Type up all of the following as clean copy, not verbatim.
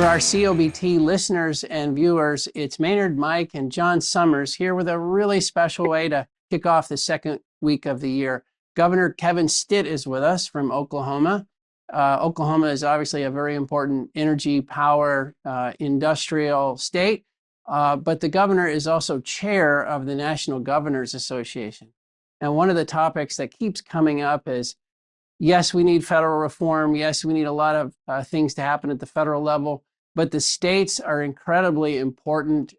our COBT listeners and viewers, it's Maynard, Mike, and John Summers here with a really special way to kick off the second week of the year. Governor Kevin Stitt is with us from Oklahoma. Oklahoma is obviously a very important energy, power, industrial state, but the governor is also chair of the National Governors Association. And one of the topics that keeps coming up is, yes, we need federal reform. Yes, we need a lot of things to happen at the federal level, but the states are incredibly important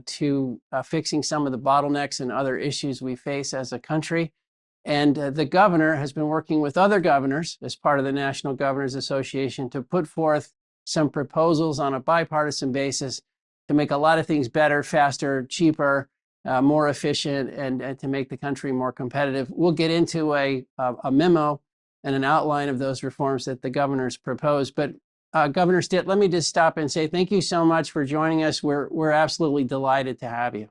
to fixing some of the bottlenecks and other issues we face as a country. And the governor has been working with other governors as part of the National Governors Association to put forth some proposals on a bipartisan basis to make a lot of things better, faster, cheaper, more efficient, and to make the country more competitive. We'll get into a memo and an outline of those reforms that the governor's proposed. But Governor Stitt, let me just stop and say thank you so much for joining us. We're absolutely delighted to have you.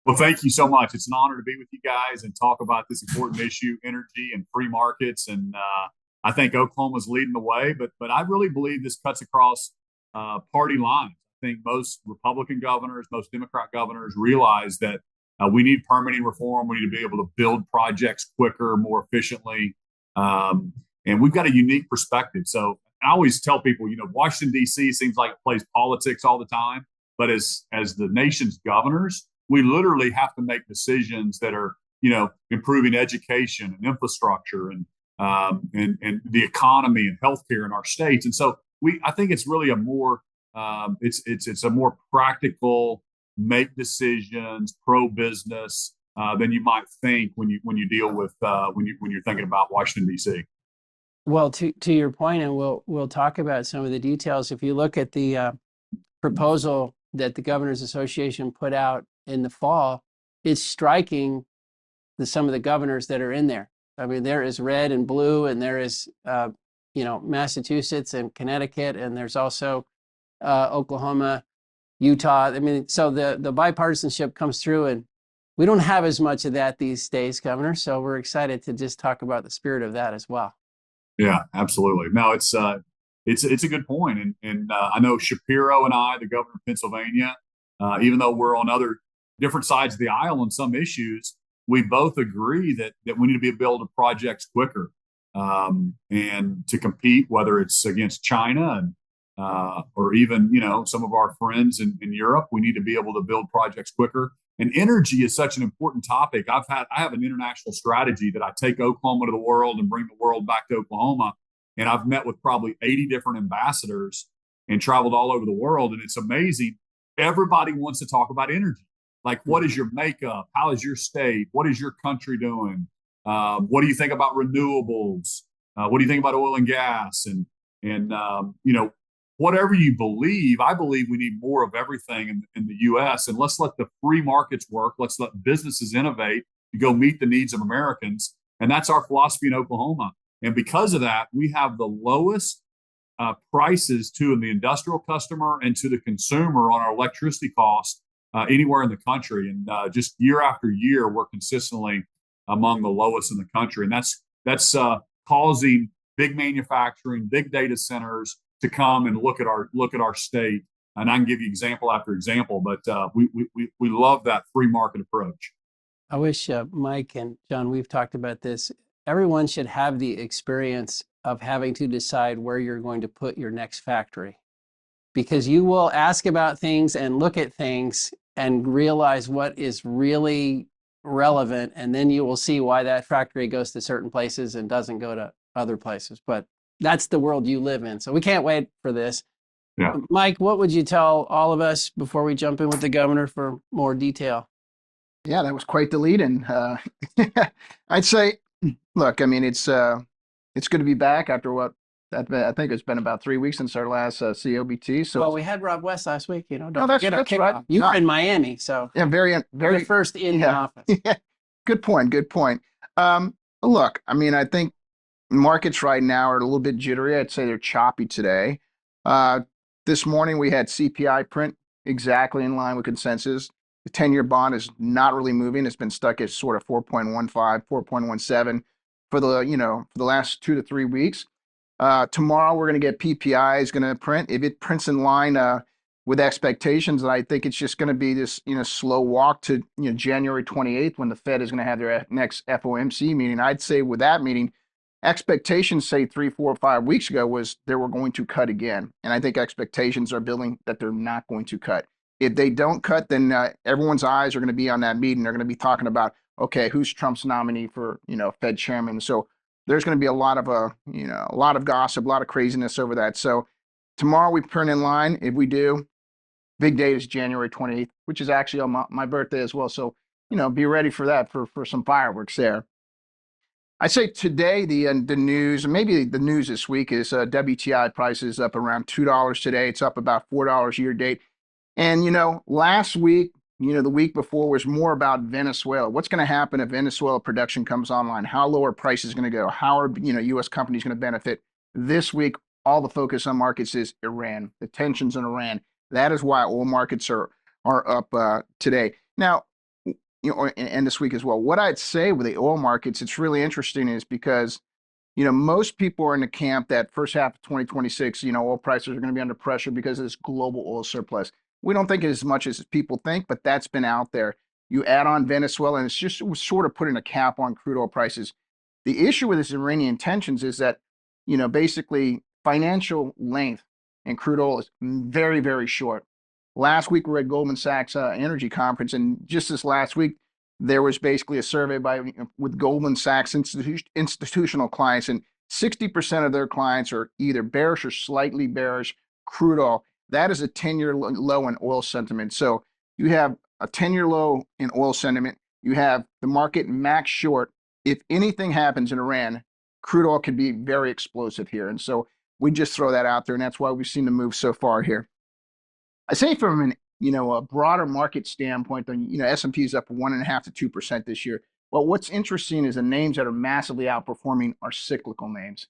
Well, thank you so much. It's an honor to be with you guys and talk about this important issue, energy and free markets. And I think Oklahoma's leading the way, but I really believe this cuts across party lines. I think most Republican governors, most Democrat governors realize that we need permitting reform. We need to be able to build projects quicker, more efficiently. And we've got a unique perspective. So I always tell people, Washington, D.C. seems like it plays politics all the time. But as the nation's governors, we literally have to make decisions that are, improving education and infrastructure and the economy and healthcare in our states. And so I think it's really a more it's a more practical, make decisions, pro-business than you might think when you deal with when you're thinking about Washington, D.C. Well, to your point, and we'll talk about some of the details. If you look at the proposal that the Governors Association put out in the fall, it's striking some of the governors that are in there. I mean, there is red and blue, and there is Massachusetts and Connecticut, and there's also Oklahoma, Utah. I mean, so the bipartisanship comes through, and we don't have as much of that these days, Governor. So we're excited to just talk about the spirit of that as well. Yeah, absolutely. No, it's a good point. And I know Shapiro and I, the governor of Pennsylvania, even though we're on other different sides of the aisle on some issues, we both agree that we need to be able to build projects quicker and to compete, whether it's against China and or even, some of our friends in Europe. We need to be able to build projects quicker. And energy is such an important topic. I have an international strategy that I take Oklahoma to the world and bring the world back to Oklahoma. And I've met with probably 80 different ambassadors and traveled all over the world. And it's amazing. Everybody wants to talk about energy. Like, what is your makeup? How is your state? What is your country doing? What do you think about renewables? What do you think about oil and gas? And whatever you believe, I believe we need more of everything in the U.S. And let's let the free markets work. Let's let businesses innovate to go meet the needs of Americans. And that's our philosophy in Oklahoma. And because of that, we have the lowest prices to the industrial customer and to the consumer on our electricity costs anywhere in the country. And just year after year, we're consistently among the lowest in the country. And that's causing big manufacturing, big data centers to come and look at our state. And I can give you example after example, but we love that free market approach. I wish Mike and John, we've talked about this. Everyone should have the experience of having to decide where you're going to put your next factory, because you will ask about things and look at things and realize what is really relevant. And then you will see why that factory goes to certain places and doesn't go to other places. But that's the world you live in. So we can't wait for this. Yeah. Mike, what would you tell all of us before we jump in with the governor for more detail? Yeah, that was quite the lead in. I'd say, look, I mean, it's good to be back after what I think it's been about 3 weeks since our last COBT. So well, we had Rob West last week. Don't that's forget our kickoff. right. You were in Miami, so yeah, very the first in the office. Yeah, good point. Look, I mean, I think markets right now are a little bit jittery. I'd say they're choppy today. This morning we had CPI print exactly in line with consensus. The 10-year bond is not really moving. It's been stuck at sort of 4.15, 4.17 for the last 2 to 3 weeks. Tomorrow we're going to get PPI is going to print. If it prints in line with expectations, I think it's just going to be this slow walk to January 28th when the Fed is going to have their next FOMC meeting. I'd say with that meeting, expectations say 3, 4, 5 weeks ago was they were going to cut again, and I think expectations are building that they're not going to cut. If they don't cut, then everyone's eyes are going to be on that meeting. They're going to be talking about, okay, who's Trump's nominee for Fed chairman. So there's going to be a lot of a lot of gossip, a lot of craziness over that. So tomorrow we print in line. If we do, big date is January 28th, which is actually on my birthday as well. So be ready for that for some fireworks there. I say today the news, and maybe the news this week is WTI prices up around $2 today. It's up about $4 year to date. And last week, the week before was more about Venezuela. What's going to happen if Venezuela production comes online? How low are prices going to go? How are U.S. companies going to benefit? This week, all the focus on markets is Iran, the tensions in Iran. That is why oil markets are up today. Now, and this week as well. What I'd say with the oil markets, it's really interesting is because, most people are in the camp that first half of 2026, oil prices are going to be under pressure because of this global oil surplus. We don't think as much as people think, but that's been out there. You add on Venezuela, and it's just sort of putting a cap on crude oil prices. The issue with this Iranian tensions is that, basically financial length in crude oil is very, very short. Last week, we were at Goldman Sachs Energy Conference, and just this last week, there was basically a survey with Goldman Sachs institutional clients, and 60% of their clients are either bearish or slightly bearish crude oil. That is a 10-year low in oil sentiment. So you have a 10-year low in oil sentiment. You have the market max short. If anything happens in Iran, crude oil could be very explosive here. And so we just throw that out there, and that's why we've seen the move so far here. I say from an a broader market standpoint, then S&P is up 1.5 to 2% this year. Well, what's interesting is the names that are massively outperforming are cyclical names.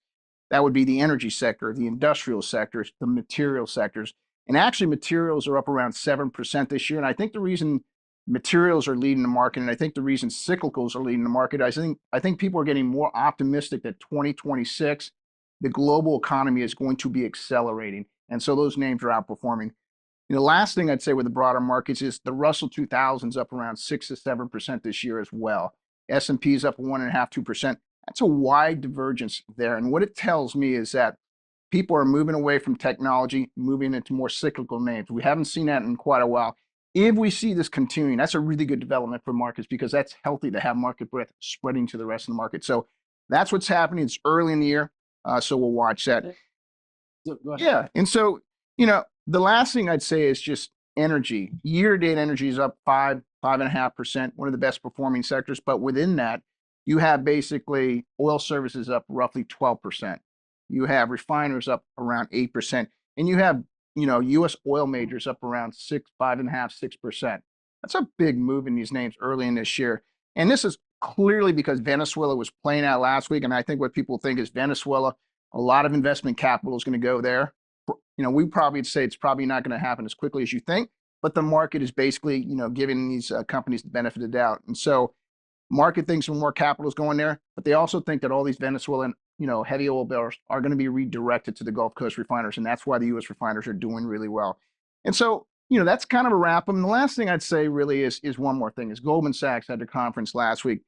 That would be the energy sector, the industrial sectors, the material sectors. And actually, materials are up around 7% this year. And I think the reason materials are leading the market, and I think the reason cyclicals are leading the market, I think people are getting more optimistic that 2026, the global economy is going to be accelerating. And so those names are outperforming. The last thing I'd say with the broader markets is the Russell 2000's up around 6 to 7% this year as well. S&P is up 1.5, 2%. That's a wide divergence there. And what it tells me is that people are moving away from technology, moving into more cyclical names. We haven't seen that in quite a while. If we see this continuing, that's a really good development for markets because that's healthy to have market breadth spreading to the rest of the market. So that's what's happening. It's early in the year, so we'll watch that. Yeah, and so, the last thing I'd say is just energy. Year-to-date energy is up 5.5%, one of the best performing sectors. But within that, you have basically oil services up roughly 12%. You have refiners up around 8%. And you have, U.S. oil majors up around 5.5, 6%. That's a big move in these names early in this year. And this is clearly because Venezuela was playing out last week. And I think what people think is Venezuela, a lot of investment capital is going to go there. We probably say it's probably not going to happen as quickly as you think, but the market is basically, giving these companies the benefit of the doubt. And so market thinks more capital is going there, but they also think that all these Venezuelan, heavy oil barrels are going to be redirected to the Gulf Coast refiners. And that's why the U.S. refiners are doing really well. And so, that's kind of a wrap. And the last thing I'd say really is one more thing is Goldman Sachs had their conference last week.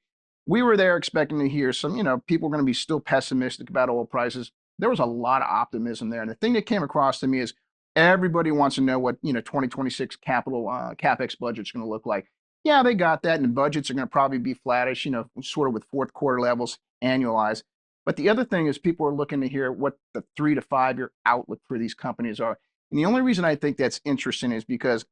We were there expecting to hear some, people are going to be still pessimistic about oil prices. There was a lot of optimism there. And the thing that came across to me is everybody wants to know what, 2026 capital CapEx budget's going to look like. Yeah, they got that. And the budgets are going to probably be flattish, sort of with fourth quarter levels annualized. But the other thing is people are looking to hear what the 3 to 5 year outlook for these companies are. And the only reason I think that's interesting is because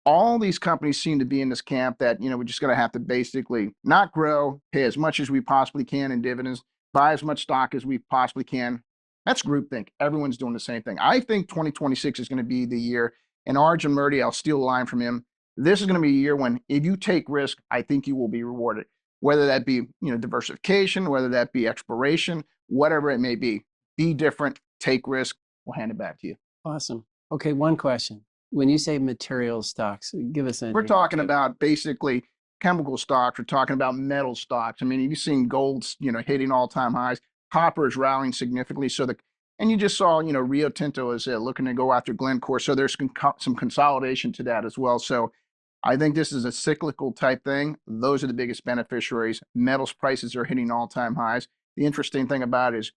all these companies seem to be in this camp that, we're just going to have to basically not grow, pay as much as we possibly can in dividends, buy as much stock as we possibly can. That's groupthink. Everyone's doing the same thing. I think 2026 is going to be the year. And Arjun Murti, I'll steal a line from him. This is going to be a year when if you take risk, I think you will be rewarded. Whether that be, diversification, whether that be exploration, whatever it may be. Be different, take risk. We'll hand it back to you. Awesome. Okay, one question. When you say material stocks, give us We're talking about basically chemical stocks. We're talking about metal stocks. I mean, you've seen gold's, hitting all-time highs. copper is rallying significantly. And you just saw, Rio Tinto is looking to go after Glencore. So there's some consolidation to that as well. So I think this is a cyclical type thing. Those are the biggest beneficiaries. Metals prices are hitting all-time highs. The interesting thing about it is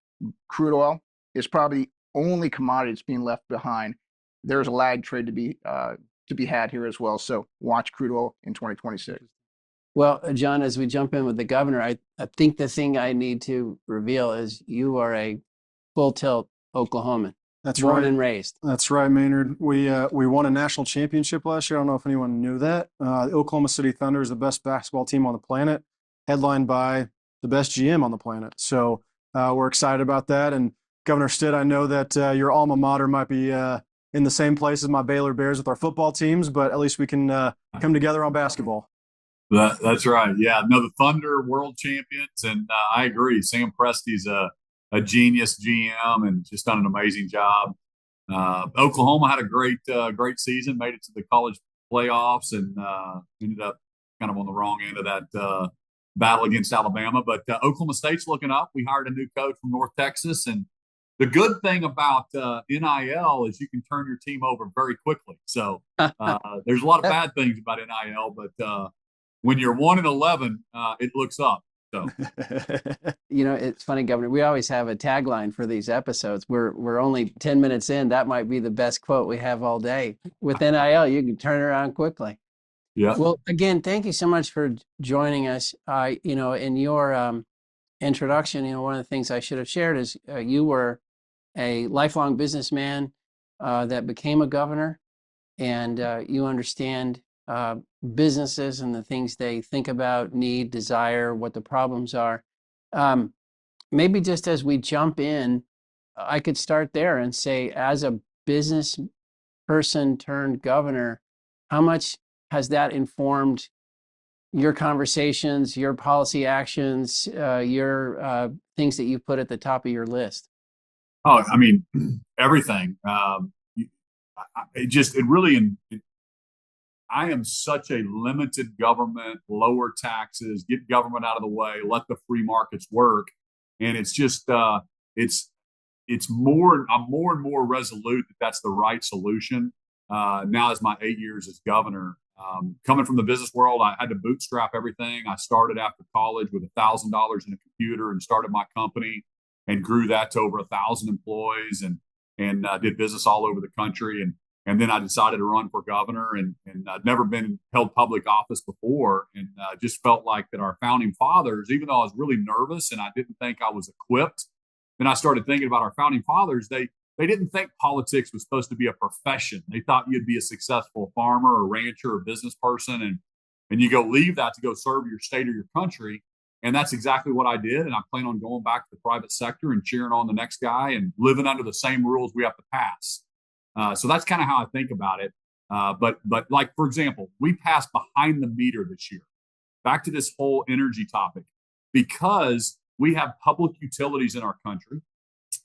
crude oil is probably the only commodity that's being left behind. There's a lag trade to be had here as well. So watch crude oil in 2026. Well, John, as we jump in with the governor, I think the thing I need to reveal is you are a full tilt Oklahoman. That's born right. and raised. That's right, Maynard. We won a national championship last year. I don't know if anyone knew that. The Oklahoma City Thunder is the best basketball team on the planet, headlined by the best GM on the planet. So we're excited about that. And Governor Stitt, I know that your alma mater might be in the same place as my Baylor Bears with our football teams, but at least we can come together on basketball. That's right. Yeah, no, the Thunder world champions, and I agree. Sam Presti's a genius GM and just done an amazing job. Oklahoma had a great season, made it to the college playoffs, and ended up kind of on the wrong end of that battle against Alabama. But Oklahoma State's looking up. We hired a new coach from North Texas, and the good thing about NIL is you can turn your team over very quickly. So there's a lot of bad things about NIL, but when you're 1-11, it looks up. So, it's funny, Governor. We always have a tagline for these episodes. We're only 10 minutes in. That might be the best quote we have all day. With NIL, you can turn it around quickly. Yeah. Well, again, thank you so much for joining us. In your introduction, one of the things I should have shared is you were a lifelong businessman that became a governor, and you understand businesses and the things they think about, need, desire, what the problems are. Maybe just as we jump in, I could start there and say, as a business person turned governor, how much has that informed your conversations, your policy actions, your things that you put at the top of your list? Oh, I mean, everything. I am such a limited government, lower taxes, get government out of the way, let the free markets work. And it's just, I'm more and more resolute that that's the right solution. Now as my 8 years as governor, coming from the business world, I had to bootstrap everything. I started after college with $1,000 in a computer and started my company and grew that to over 1,000 employees and did business all over the country. And then I decided to run for governor, and I'd never been held public office before, and just felt like that our founding fathers, even though I was really nervous and I didn't think I was equipped, then I started thinking about our founding fathers. They didn't think politics was supposed to be a profession. They thought you'd be a successful farmer or rancher or business person, and you go leave that to go serve your state or your country. And that's exactly what I did. And I plan on going back to the private sector and cheering on the next guy and living under the same rules we have to pass. So that's kind of how I think about it. But like, for example, we passed behind the meter this year. Back to this whole energy topic, because we have public utilities in our country.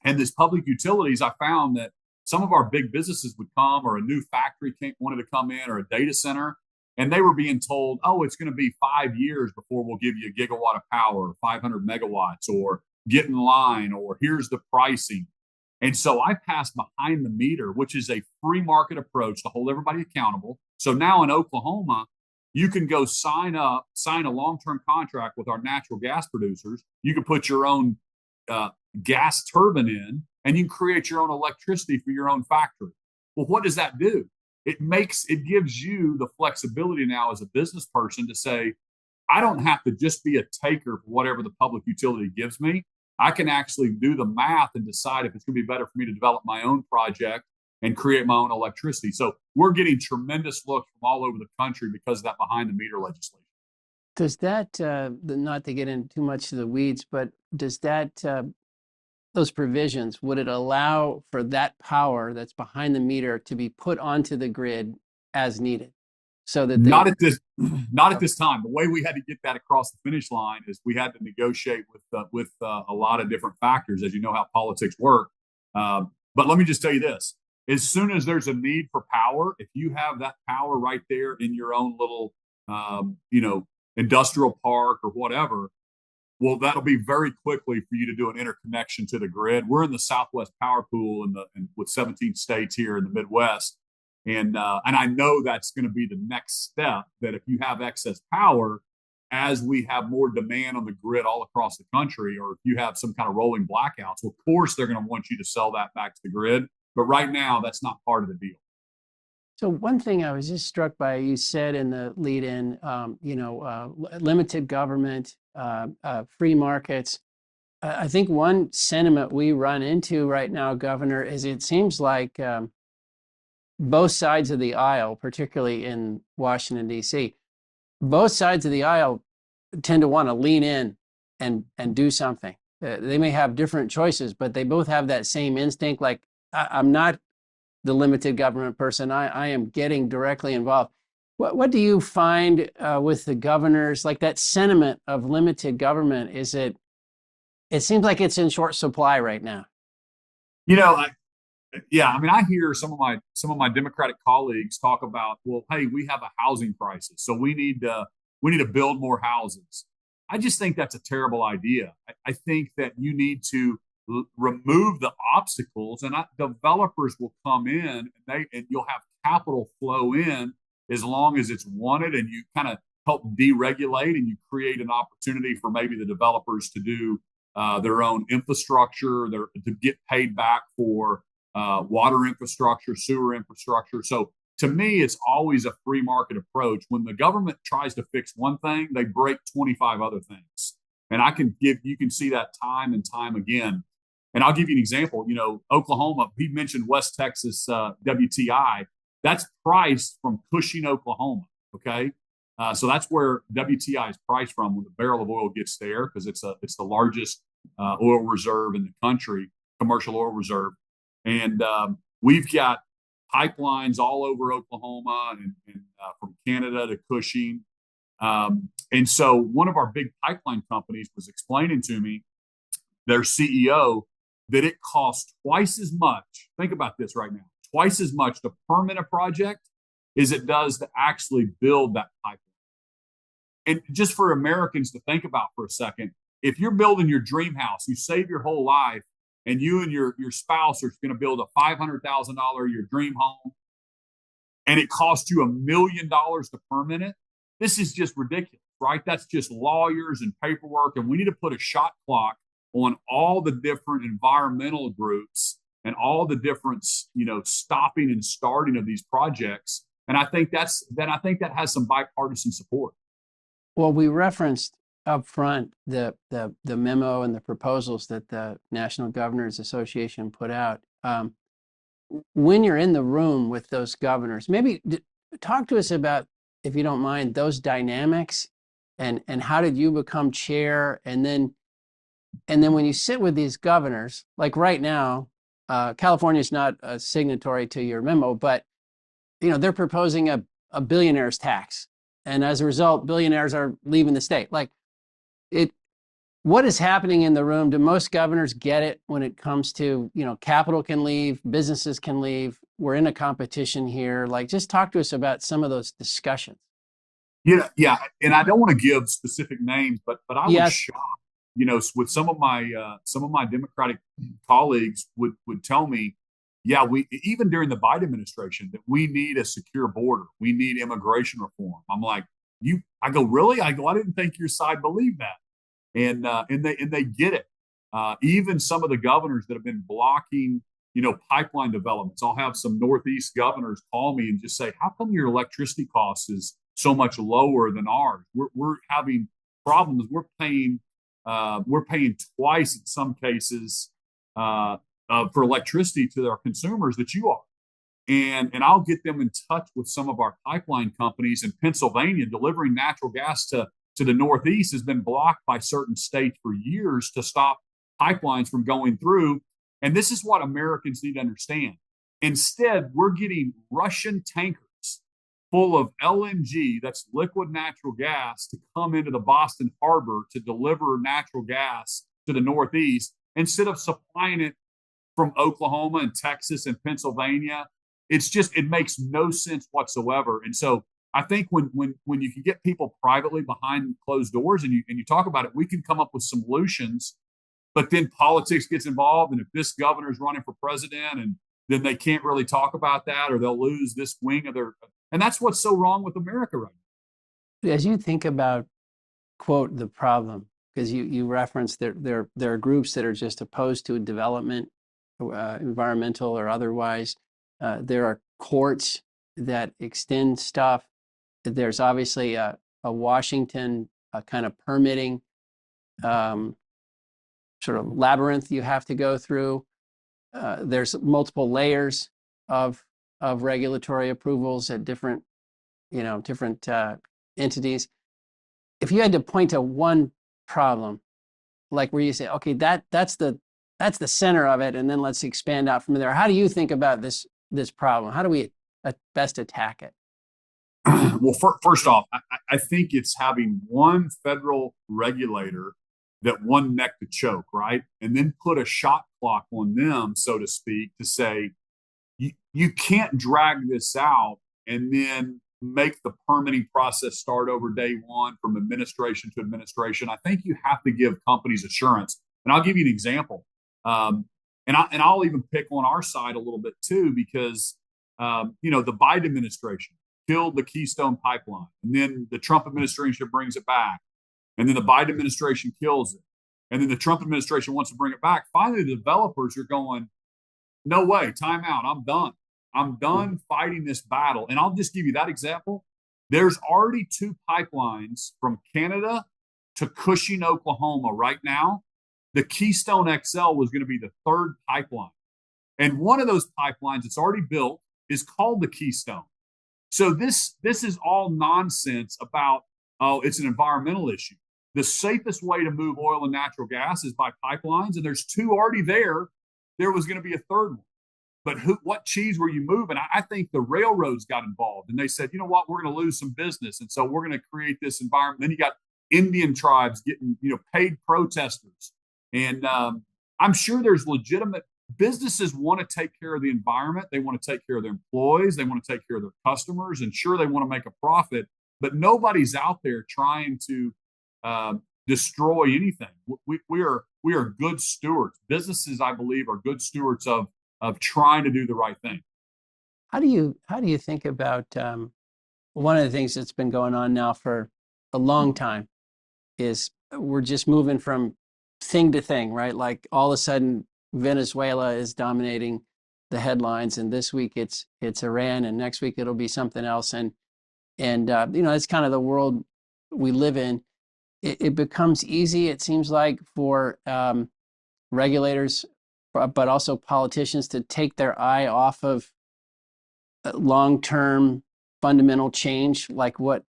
And these public utilities, I found that some of our big businesses would come, or a new factory wanted to come in, or a data center, and they were being told, oh, it's going to be 5 years before we'll give you a gigawatt of power, or 500 megawatts, or get in line, or here's the pricing. And so I passed behind the meter, which is a free market approach to hold everybody accountable. So now in Oklahoma, you can go sign a long-term contract with our natural gas producers. You can put your own gas turbine in, and you can create your own electricity for your own factory. Well, what does that do? It gives you the flexibility now as a business person to say, I don't have to just be a taker for whatever the public utility gives me. I can actually do the math and decide if it's going to be better for me to develop my own project and create my own electricity. So we're getting tremendous looks from all over the country because of that behind the meter legislation. Does that, not to get into too much of the weeds, but does that, those provisions, would it allow for that power that's behind the meter to be put onto the grid as needed? So that not at this time. The way we had to get that across the finish line is we had to negotiate with a lot of different factors, as you know how politics work. But let me just tell you this: as soon as there's a need for power, if you have that power right there in your own little, industrial park or whatever, Well, that'll be very quickly for you to do an interconnection to the grid. We're in the Southwest Power Pool with 17 states here in the Midwest, and I know that's going to be the next step. That if you have excess power, as we have more demand on the grid all across the country, or if you have some kind of rolling blackouts, well, of course they're going to want you to sell that back to the grid. But right now, that's not part of the deal. So one thing I was just struck by, you said in the lead-in, limited government, free markets. I think one sentiment we run into right now, Governor, is it seems like both sides of the aisle, particularly in Washington, D.C., both sides of the aisle tend to want to lean in and do something. They may have different choices, but they both have that same instinct. Like, I'm not the limited government person. I am getting directly involved. What do you find with the governors, like that sentiment of limited government? It seems like it's in short supply right now. I mean, I hear some of my Democratic colleagues talk about, well, hey, we have a housing crisis, so we need to build more houses. I just think that's a terrible idea. I think that you need to remove the obstacles, and developers will come in and you'll have capital flow in as long as it's wanted, and you kind of help deregulate and you create an opportunity for maybe the developers to do their own infrastructure, to get paid back for water infrastructure, sewer infrastructure. So to me, it's always a free market approach. When the government tries to fix one thing, they break 25 other things. And you can see that time and time again. And I'll give you an example. Oklahoma, he mentioned West Texas WTI. That's priced from Cushing, Oklahoma. Okay. So that's where WTI is priced from when the barrel of oil gets there, because it's the largest oil reserve in the country, commercial oil reserve. And we've got pipelines all over Oklahoma and from Canada to Cushing. And so one of our big pipeline companies was explaining to me, their CEO, that it costs twice as much. Think about this right now. Twice as much to permit a project as it does to actually build that pipeline. And just for Americans to think about for a second, if you're building your dream house, you save your whole life, and you and your spouse are going to build a $500,000 your dream home, and it costs you $1 million to permit it, this is just ridiculous, right? That's just lawyers and paperwork, and we need to put a shot clock on all the different environmental groups and all the different, stopping and starting of these projects. And I think that has some bipartisan support. Well, we referenced up front the memo and the proposals that the National Governors Association put out. When you're in the room with those governors, maybe talk to us about, if you don't mind, those dynamics and how did you become chair? And then when you sit with these governors, like right now, California is not a signatory to your memo, but they're proposing a billionaire's tax. And as a result, billionaires are leaving the state. What is happening in the room? Do most governors get it when it comes to, capital can leave, businesses can leave? We're in a competition here. Just talk to us about some of those discussions. Yeah. And I don't want to give specific names, but I was shocked, with some of my Democratic colleagues would tell me, we even during the Biden administration, that we need a secure border. We need immigration reform. I'm like, I go, really? I didn't think your side believed that. And they get it. Even some of the governors that have been blocking, pipeline developments. I'll have some Northeast governors call me and just say, how come your electricity cost is so much lower than ours? We're having problems. We're paying twice in some cases for electricity to our consumers that you are. And I'll get them in touch with some of our pipeline companies in Pennsylvania. Delivering natural gas to the Northeast has been blocked by certain states for years to stop pipelines from going through. And this is what Americans need to understand. Instead, we're getting Russian tankers full of LNG, that's liquid natural gas, to come into the Boston harbor to deliver natural gas to the Northeast instead of supplying it from Oklahoma and Texas and Pennsylvania. It makes no sense whatsoever. And so I think when you can get people privately behind closed doors and you talk about it, we can come up with solutions. But then politics gets involved, and if this governor is running for president, and then they can't really talk about that, or they'll lose this wing of their. And that's what's so wrong with America right now. As you think about, quote, the problem, because you referenced there are groups that are just opposed to development, environmental or otherwise. There are courts that extend stuff. There's obviously a Washington kind of permitting sort of labyrinth you have to go through. There's multiple layers of regulatory approvals at different entities. If you had to point to one problem, like where you say, okay, that's the center of it, and then let's expand out from there. How do you think about this problem? How do we best attack it? Well, first off, I think it's having one federal regulator that one neck to choke, right? And then put a shot clock on them, so to speak, to say, you can't drag this out and then make the permitting process start over day one from administration to administration. I think you have to give companies assurance. And I'll give you an example. And I'll even pick on our side a little bit too, because, the Biden administration killed the Keystone Pipeline. And then the Trump administration brings it back. And then the Biden administration kills it. And then the Trump administration wants to bring it back. Finally, the developers are going, no way, time out. I'm done. I'm done fighting this battle. And I'll just give you that example. There's already 2 pipelines from Canada to Cushing, Oklahoma right now. The Keystone XL was going to be the 3rd pipeline. And one of those pipelines that's already built is called the Keystone. So this is all nonsense about, oh, it's an environmental issue. The safest way to move oil and natural gas is by pipelines, and there's 2 already there. There was going to be a 3rd one. But what cheese were you moving? I think the railroads got involved, and they said, you know what, we're going to lose some business, and so we're going to create this environment. Then you got Indian tribes getting, paid protesters. And I'm sure there's legitimate businesses want to take care of the environment. They want to take care of their employees. They want to take care of their customers. And sure, they want to make a profit, but nobody's out there trying to destroy anything. We are good stewards. Businesses, I believe, are good stewards of trying to do the right thing. How do you think about one of the things that's been going on now for a long time is we're just moving from thing to thing, right? Like all of a sudden Venezuela is dominating the headlines, and this week it's Iran, and next week it'll be something else, and it's kind of the world we live in. It becomes easy, it seems like, for regulators, but also politicians, to take their eye off of long-term fundamental change, like what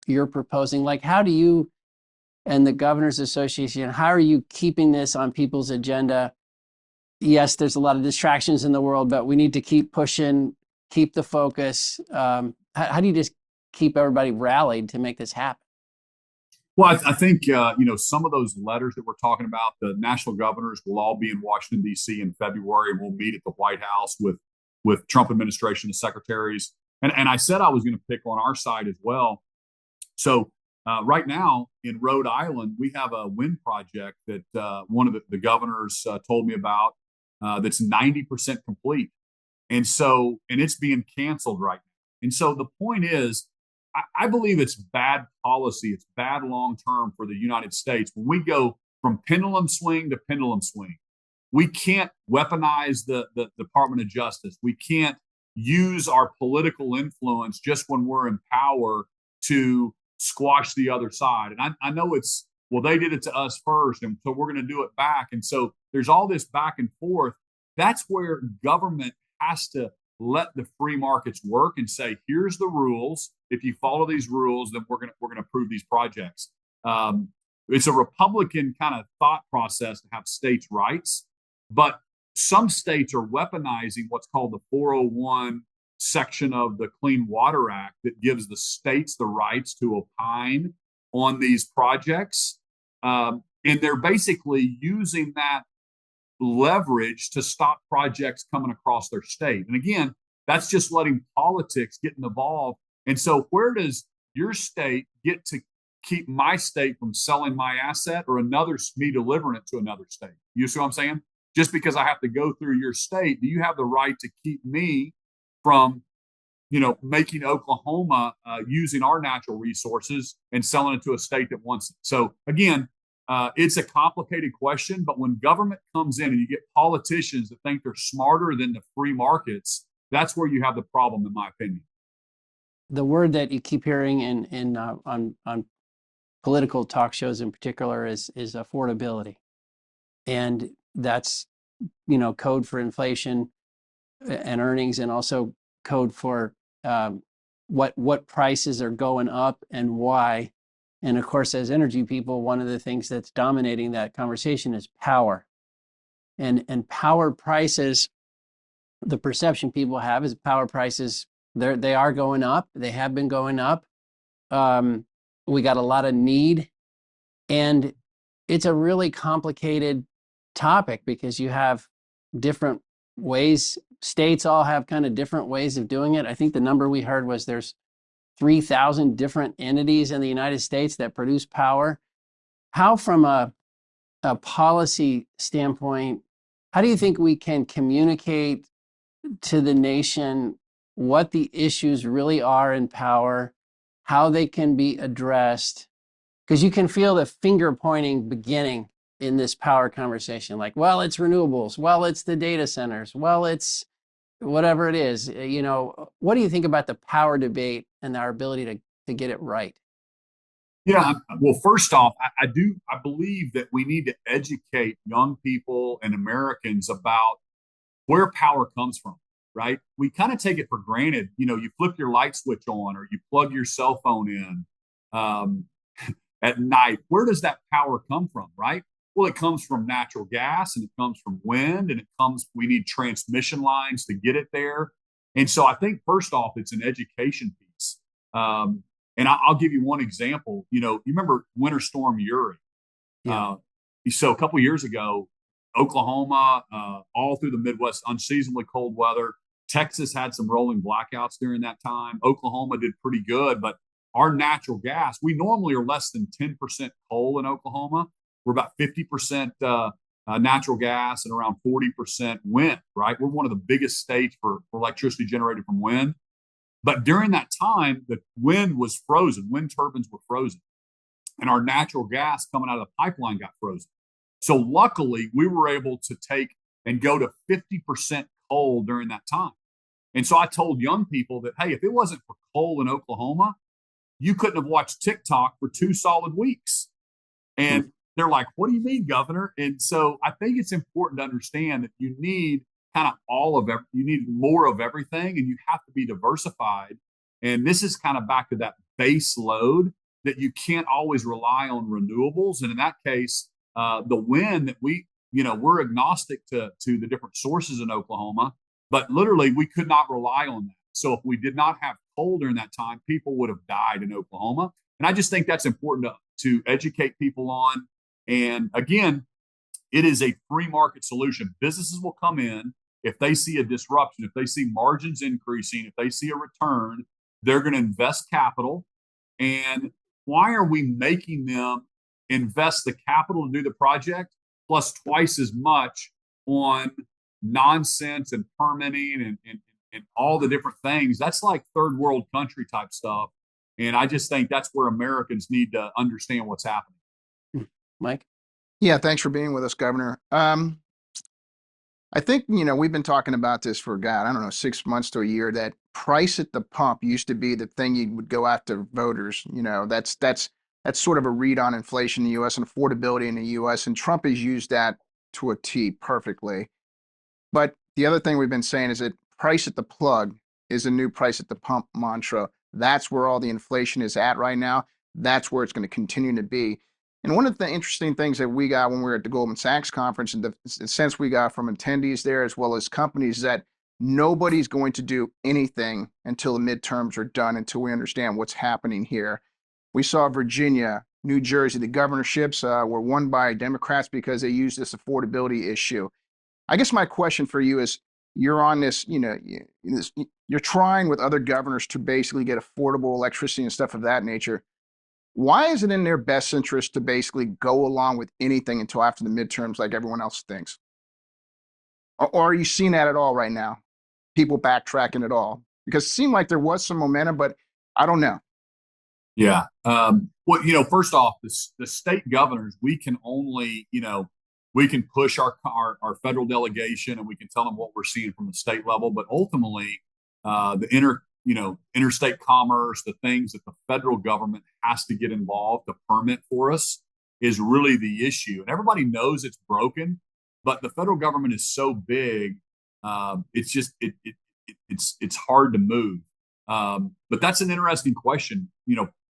you're proposing. Like, how do you and the Governors Association, how are you keeping this on people's agenda? Yes, there's a lot of distractions in the world, but we need to keep pushing, keep the focus. How do you just keep everybody rallied to make this happen? Well, I think, some of those letters that we're talking about, the national governors will all be in Washington, D.C. in February. We'll meet at the White House with Trump administration, the secretaries. And I said I was going to pick on our side as well. So right now in Rhode Island, we have a wind project that one of the governors told me about that's 90% complete. And it's being canceled right now. And so the point is, I believe it's bad policy. It's bad long-term for the United States. When we go from pendulum swing to pendulum swing, we can't weaponize the Department of Justice. We can't use our political influence just when we're in power to squash the other side. And I know they did it to us first, and so we're going to do it back. And so there's all this back and forth. That's where government has to let the free markets work and say, here's the rules. If you follow these rules, then we're going to approve these projects. It's a Republican kind of thought process to have states' rights, but some states are weaponizing what's called the 401 section of the Clean Water Act that gives the states the rights to opine on these projects. And they're basically using that leverage to stop projects coming across their state. And again, that's just letting politics get involved. And so where does your state get to keep my state from selling my asset or me delivering it to another state? You see what I'm saying? Just because I have to go through your state, do you have the right to keep me from, making Oklahoma using our natural resources and selling it to a state that wants it? So again, it's a complicated question, but when government comes in and you get politicians that think they're smarter than the free markets, that's where you have the problem, in my opinion. The word that you keep hearing on political talk shows in particular is affordability, and that's code for inflation and earnings, and also code for what prices are going up and why. And of course, as energy people, one of the things that's dominating that conversation is power, and power prices. The perception people have is power prices, they are going up. They have been going up. We got a lot of need, and it's a really complicated topic because you have different ways. States all have kind of different ways of doing it. I think the number we heard was there's 3,000 different entities in the United States that produce power. How, from a policy standpoint, how do you think we can communicate to the nation what the issues really are in power, how they can be addressed? Because you can feel the finger pointing beginning in this power conversation, like, well, it's renewables, well, it's the data centers, well, it's whatever it is. What do you think about the power debate and our ability to get it right? Yeah, well, first off, I believe that we need to educate young people and Americans about where power comes from, right? We kind of take it for granted. You flip your light switch on or you plug your cell phone in at night. Where does that power come from, right? Well, it comes from natural gas, and it comes from wind, and we need transmission lines to get it there. And so I think first off, it's an education piece. And I'll give you one example. You remember Winter Storm Uri? Yeah. So a couple of years ago, Oklahoma, all through the Midwest, unseasonably cold weather. Texas had some rolling blackouts during that time. Oklahoma did pretty good, but our natural gas, we normally are less than 10% coal in Oklahoma. We're about 50% natural gas and around 40% wind, right? We're one of the biggest states for electricity generated from wind. But during that time, the wind was frozen. Wind turbines were frozen. And our natural gas coming out of the pipeline got frozen. So luckily, we were able to take and go to 50% coal during that time. And so I told young people that, hey, if it wasn't for coal in Oklahoma, you couldn't have watched TikTok for 2 solid weeks. And they're like, what do you mean, Governor? And so I think it's important to understand that you need kind of you need more of everything, and you have to be diversified. And this is kind of back to that base load that you can't always rely on renewables. And in that case, the wind that we're agnostic to the different sources in Oklahoma, but literally we could not rely on that. So if we did not have coal during that time, people would have died in Oklahoma. And I just think that's important to educate people on. And again, it is a free market solution. Businesses will come in if they see a disruption, if they see margins increasing, if they see a return, they're going to invest capital. And why are we making them invest the capital to do the project plus twice as much on nonsense and permitting and all the different things? That's like third world country type stuff. And I just think that's where Americans need to understand what's happening. Mike? Yeah, thanks for being with us, Governor. I think, we've been talking about this for, God, I don't know, 6 months to a year, that price at the pump used to be the thing you would go after voters. That's sort of a read on inflation in the U.S. and affordability in the U.S. And Trump has used that to a T perfectly. But the other thing we've been saying is that price at the plug is a new price at the pump mantra. That's where all the inflation is at right now. That's where it's going to continue to be. And one of the interesting things that we got when we were at the Goldman Sachs conference, and the sense we got from attendees there as well as companies, is that nobody's going to do anything until the midterms are done, until we understand what's happening here. We saw Virginia, New Jersey, the governorships were won by Democrats because they used this affordability issue. I guess my question for you is, you're on this, you're trying with other governors to basically get affordable electricity and stuff of that nature. Why is it in their best interest to basically go along with anything until after the midterms like everyone else thinks? Or are you seeing that at all right now? People backtracking at all? Because it seemed like there was some momentum, but I don't know. Yeah. Well, first off, the state governors, we can only, we can push our federal delegation and we can tell them what we're seeing from the state level, but ultimately, the interstate commerce, the things that the federal government has to get involved to permit for us is really the issue. And everybody knows it's broken, but the federal government is so big, it's just it's hard to move. But that's an interesting question.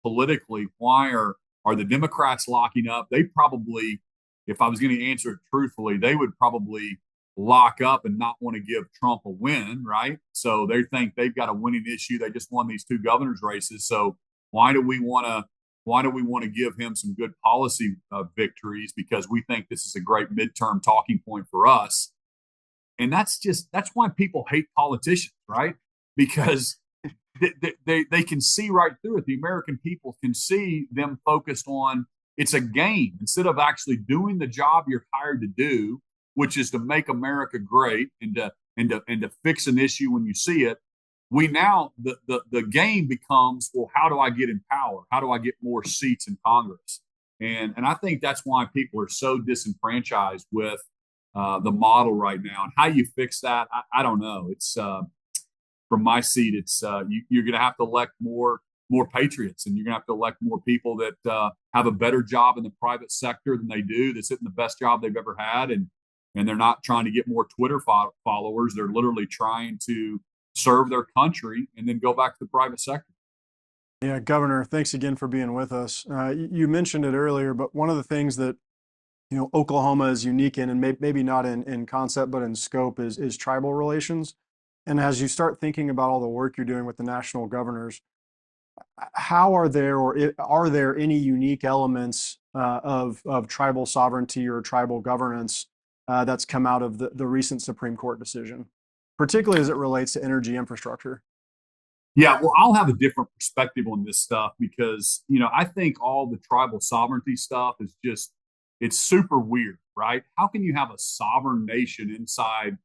Politically, why are the Democrats locking up? They probably, if I was going to answer it truthfully, they would probably lock up and not want to give Trump a win, right? So they think they've got a winning issue. They just won these two governors' races. So why do we want to give him some good policy victories? Because we think this is a great midterm talking point for us. And that's why people hate politicians, right? Because they can see right through it. The American people can see them focused on it's a game instead of actually doing the job you're hired to do, which is to make America great and to fix an issue when you see it. We now the game becomes, well, how do I get in power? How do I get more seats in Congress? And I think that's why people are so disenfranchised with the model right now. And how you fix that, I don't know. It's from my seat, it's you're going to have to elect more patriots, and you're going to have to elect more people that have a better job in the private sector than they do, that's hitting the best job they've ever had, and they're not trying to get more Twitter followers. They're literally trying to serve their country and then go back to the private sector. Yeah, Governor, thanks again for being with us. You mentioned it earlier, but one of the things that Oklahoma is unique in, and maybe not in concept, but in scope, is tribal relations. And as you start thinking about all the work you're doing with the national governors, how are there any unique elements of tribal sovereignty or tribal governance that's come out of the recent Supreme Court decision, particularly as it relates to energy infrastructure? Yeah, well, I'll have a different perspective on this stuff because, I think all the tribal sovereignty stuff is it's super weird, right? How can you have a sovereign nation inside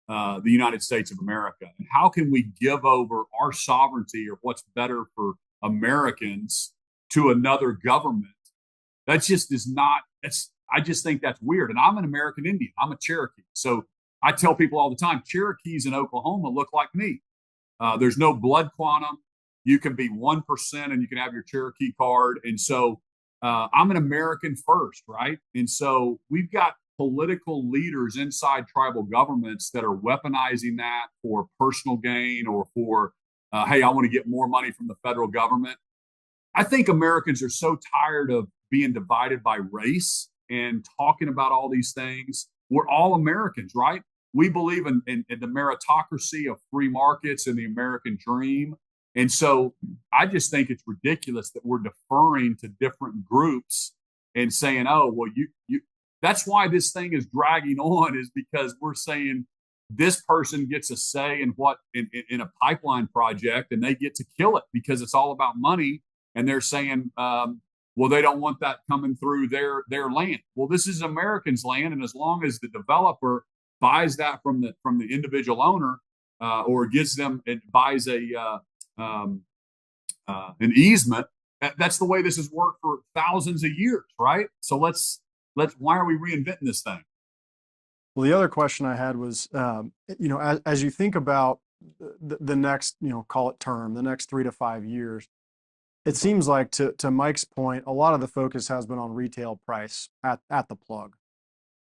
the United States of America? And how can we give over our sovereignty or what's better for Americans to another government? That just is not, I just think that's weird. And I'm an American Indian. I'm a Cherokee. So I tell people all the time, Cherokees in Oklahoma look like me. There's no blood quantum. You can be 1% and you can have your Cherokee card. And so I'm an American first, right? And so we've got political leaders inside tribal governments that are weaponizing that for personal gain or for, hey, I want to get more money from the federal government. I think Americans are so tired of being divided by race and talking about all these things. We're all Americans, right? We believe in the meritocracy of free markets and the American dream. And so I just think it's ridiculous that we're deferring to different groups and saying, oh, well, you that's why this thing is dragging on, is because we're saying this person gets a say in what in a pipeline project and they get to kill it because it's all about money. And they're saying, well, they don't want that coming through their land. Well, this is Americans' land. And as long as the developer buys that from the individual owner or gives them, it buys an easement, that's the way this has worked for thousands of years, right? So why are we reinventing this thing? Well, the other question I had was, as you think about the next, call it term, the next 3 to 5 years, it seems like to Mike's point, a lot of the focus has been on retail price at the plug.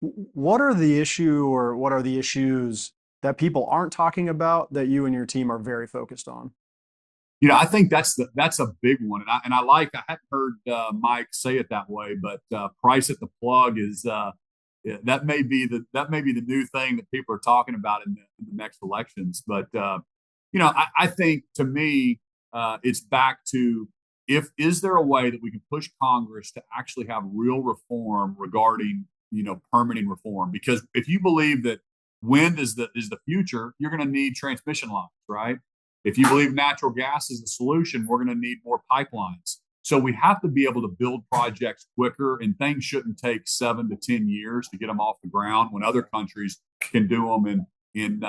What are the issues that people aren't talking about that you and your team are very focused on? I think that's a big one, and I hadn't heard Mike say it that way, but price at the plug is that may be the new thing that people are talking about in the next elections. But I think, to me, it's back to, is there a way that we can push Congress to actually have real reform regarding permitting reform? Because if you believe that wind is the future, you're going to need transmission lines, right? If you believe natural gas is the solution, we're going to need more pipelines. So we have to be able to build projects quicker, and things shouldn't take 7 to 10 years to get them off the ground when other countries can do them in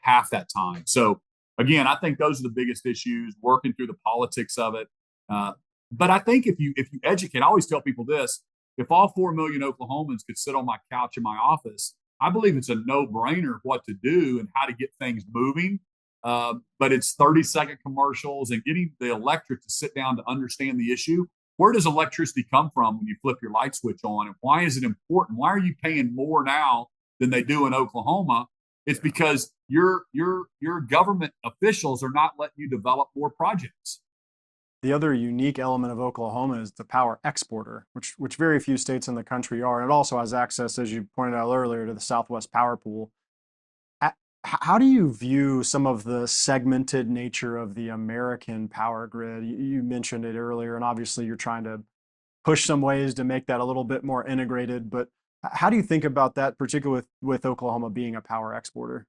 half that time. So again, I think those are the biggest issues, working through the politics of it. But I think if you educate, I always tell people this: if all 4 million Oklahomans could sit on my couch in my office, I believe it's a no-brainer what to do and how to get things moving. But it's 30-second commercials and getting the electorate to sit down to understand the issue. Where does electricity come from when you flip your light switch on? And why is it important? Why are you paying more now than they do in Oklahoma? It's because your government officials are not letting you develop more projects. The other unique element of Oklahoma is the power exporter, which very few states in the country are. And it also has access, as you pointed out earlier, to the Southwest Power Pool. How do you view some of the segmented nature of the American power grid? You mentioned it earlier, and obviously you're trying to push some ways to make that a little bit more integrated. But how do you think about that, particularly with Oklahoma being a power exporter?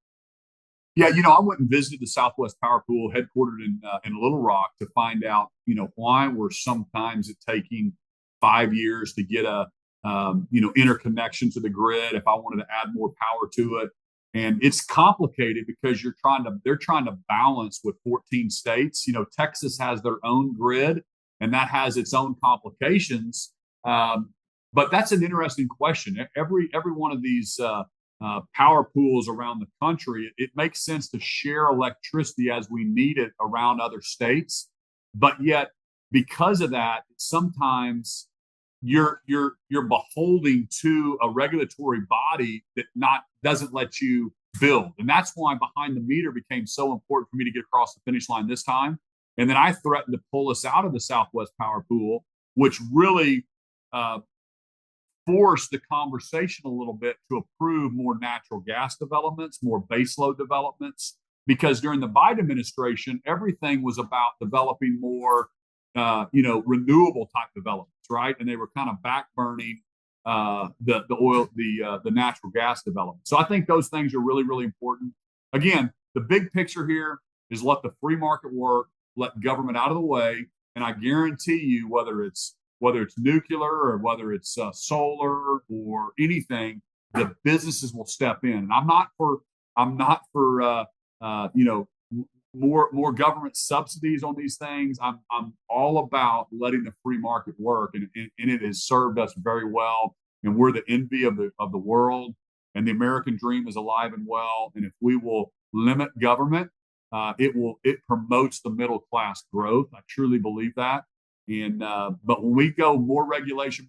Yeah, I went and visited the Southwest Power Pool, headquartered in Little Rock, to find out, why we're sometimes it taking 5 years to get a interconnection to the grid. If I wanted to add more power to it, and it's complicated because they're trying to balance with 14 states. Texas has their own grid, and that has its own complications. But that's an interesting question. Every one of these power pools around the country, it makes sense to share electricity as we need it around other states. But yet, because of that, sometimes you're beholden to a regulatory body that doesn't let you build. And that's why behind the meter became so important for me to get across the finish line this time. And then I threatened to pull us out of the Southwest Power Pool, which really forced the conversation a little bit to approve more natural gas developments, more baseload developments, because during the Biden administration, everything was about developing more, renewable type developments, right? And they were kind of backburning the natural gas development. So I think those things are really, really important. Again, the big picture here is let the free market work, let government out of the way, and I guarantee you, whether it's nuclear or whether it's solar or anything, the businesses will step in. And I'm not for more government subsidies on these things. I'm all about letting the free market work, and it has served us very well. And we're the envy of the world, and the American dream is alive and well. And if we will limit government, it promotes the middle class growth. I truly believe that. And but when we go more regulation,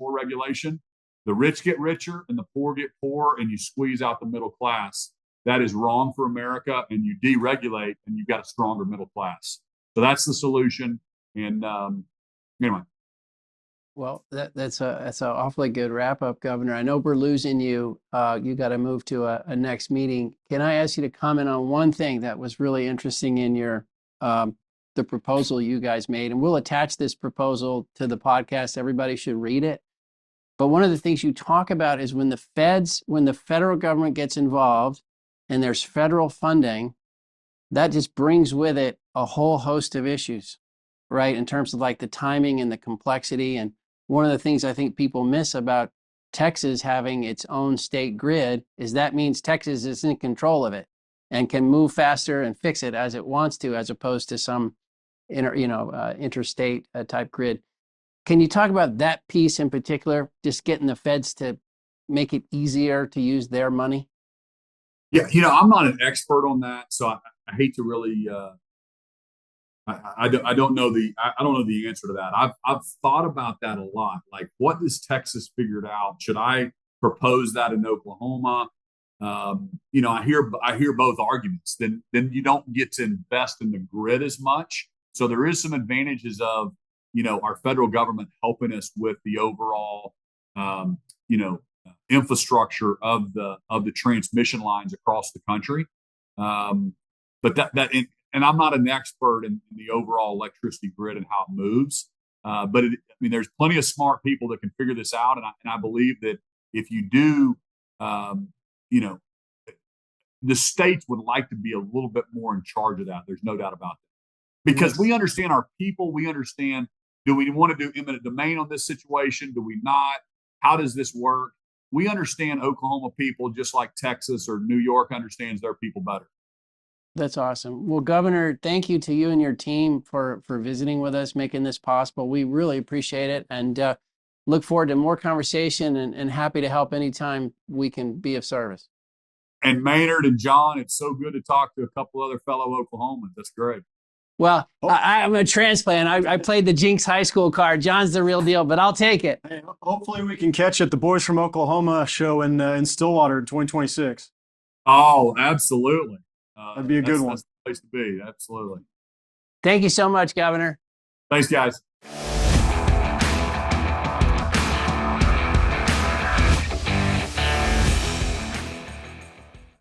the rich get richer and the poor get poorer, and you squeeze out the middle class. That is wrong for America, and you deregulate, and you've got a stronger middle class. So that's the solution. And anyway. Well, that's an awfully good wrap up, Governor. I know we're losing you. You got to move to a next meeting. Can I ask you to comment on one thing that was really interesting in your the proposal you guys made? And we'll attach this proposal to the podcast. Everybody should read it. But one of the things you talk about is when the federal government gets involved and there's federal funding, that just brings with it a whole host of issues, right? In terms of like the timing and the complexity. And one of the things I think people miss about Texas having its own state grid is that means Texas is in control of it and can move faster and fix it as it wants to, as opposed to some interstate type grid. Can you talk about that piece in particular, just getting the feds to make it easier to use their money? Yeah, I'm not an expert on that, so I hate to really. I don't know the answer to that. I've thought about that a lot. Like, what does Texas figured out? Should I propose that in Oklahoma? I hear both arguments. Then you don't get to invest in the grid as much. So there is some advantages of our federal government helping us with the overall infrastructure of the transmission lines across the country. But and I'm not an expert in the overall electricity grid and how it moves. But there's plenty of smart people that can figure this out. And I believe that if you do, the states would like to be a little bit more in charge of that. There's no doubt about that. Because we understand our people. We understand, do we want to do eminent domain on this situation? Do we not? How does this work? We understand Oklahoma people just like Texas or New York understands their people better. That's awesome. Well, Governor, thank you to you and your team for visiting with us, making this possible. We really appreciate it, and look forward to more conversation, and happy to help anytime we can be of service. And Maynard and John, it's so good to talk to a couple other fellow Oklahomans. That's great. Well, I'm a transplant. I played the Jinx High School card. John's the real deal, but I'll take it. Hey, hopefully we can catch at the Boys from Oklahoma show in Stillwater in 2026. Oh, absolutely. That'd be a good one. That's the place to be. Absolutely. Thank you so much, Governor. Thanks, guys.